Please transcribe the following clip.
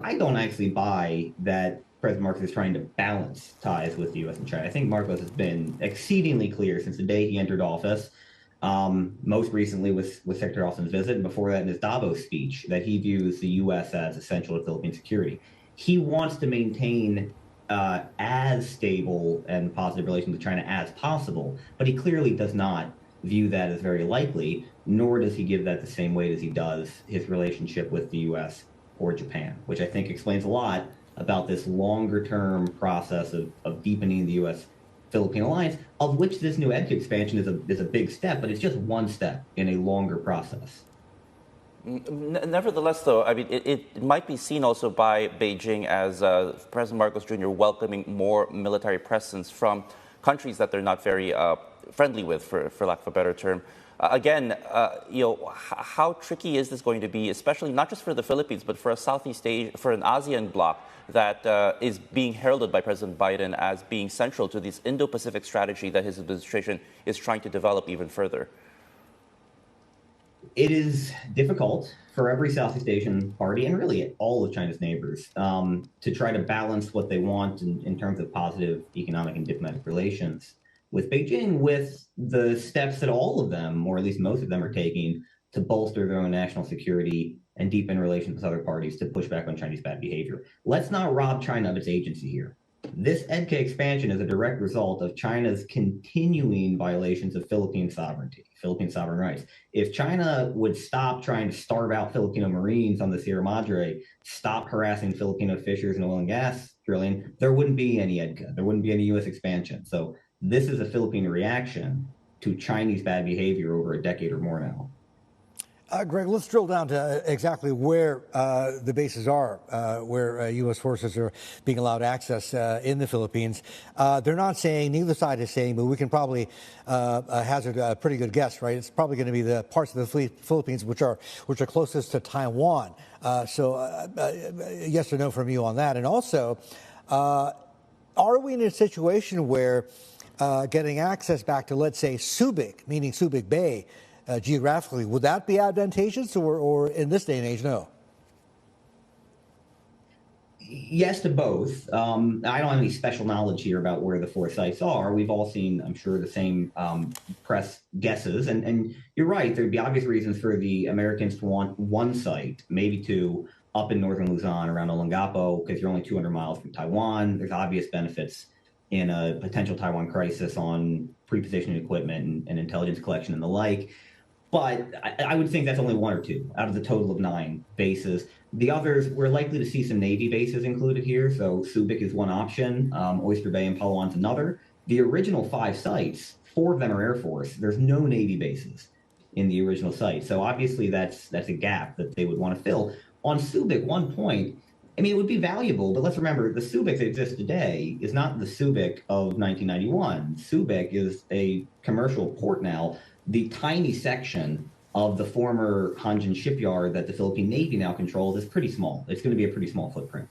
I don't actually buy that President Marcos is trying to balance ties with the U.S. and China. I think Marcos has been exceedingly clear since the day he entered office, most recently with Secretary Austin's visit, and before that in his Davos speech, that he views the U.S. as essential to Philippine security. He wants to maintain as stable and positive relations with China as possible, but he clearly does not view that as very likely, nor does he give that the same weight as he does his relationship with the U.S. or Japan, which I think explains a lot about this longer term process of deepening the U.S. Philippine alliance, of which this new EDCA expansion is a big step, but it's just one step in a longer process. Nevertheless, though, I mean, it might be seen also by Beijing as President Marcos Jr. welcoming more military presence from countries that they're not very friendly with, for lack of a better term. How tricky is this going to be, especially not just for the Philippines, but for a Southeast Asia, for an ASEAN bloc that is being heralded by President Biden as being central to this Indo-Pacific strategy that his administration is trying to develop even further? It is difficult for every Southeast Asian party, and really all of China's neighbors, to try to balance what they want in terms of positive economic and diplomatic relations with Beijing, with the steps that all of them, or at least most of them, are taking to bolster their own national security and deepen relations with other parties to push back on Chinese bad behavior. Let's not rob China of its agency here. This EDCA expansion is a direct result of China's continuing violations of Philippine sovereignty, Philippine sovereign rights. If China would stop trying to starve out Filipino Marines on the Sierra Madre, stop harassing Filipino fishers and oil and gas drilling, there wouldn't be any EDCA. There wouldn't be any U.S. expansion. So this is a Philippine reaction to Chinese bad behavior over a decade or more now. Greg, let's drill down to exactly where the bases are, where U.S. forces are being allowed access in the Philippines. They're not saying, neither side is saying, but we can probably hazard a pretty good guess, right? It's probably going to be the parts of the Philippines which are closest to Taiwan. So yes or no from you on that. And also, are we in a situation where getting access back to, let's say, Subic, meaning Subic Bay, geographically, would that be advantageous, or in this day and age, no? Yes to both. I don't have any special knowledge here about where the four sites are. We've all seen, I'm sure, the same press guesses. And you're right, there'd be obvious reasons for the Americans to want one site, maybe two, up in northern Luzon around Olongapo, because you're only 200 miles from Taiwan. There's obvious benefits in a potential Taiwan crisis on pre-positioning equipment and intelligence collection and the like. But I would think that's only one or two out of the total of 9 bases. The others, we're likely to see some Navy bases included here. So Subic is one option. Oyster Bay and Palawan's another. The original 5 sites, 4 of them are Air Force. There's no Navy bases in the original site. So obviously that's a gap that they would want to fill. On Subic, one point, I mean, it would be valuable, but let's remember the Subic that exists today is not the Subic of 1991. Subic is a commercial port now. The tiny section of the former Hanjin shipyard that the Philippine Navy now controls is pretty small. It's going to be a pretty small footprint.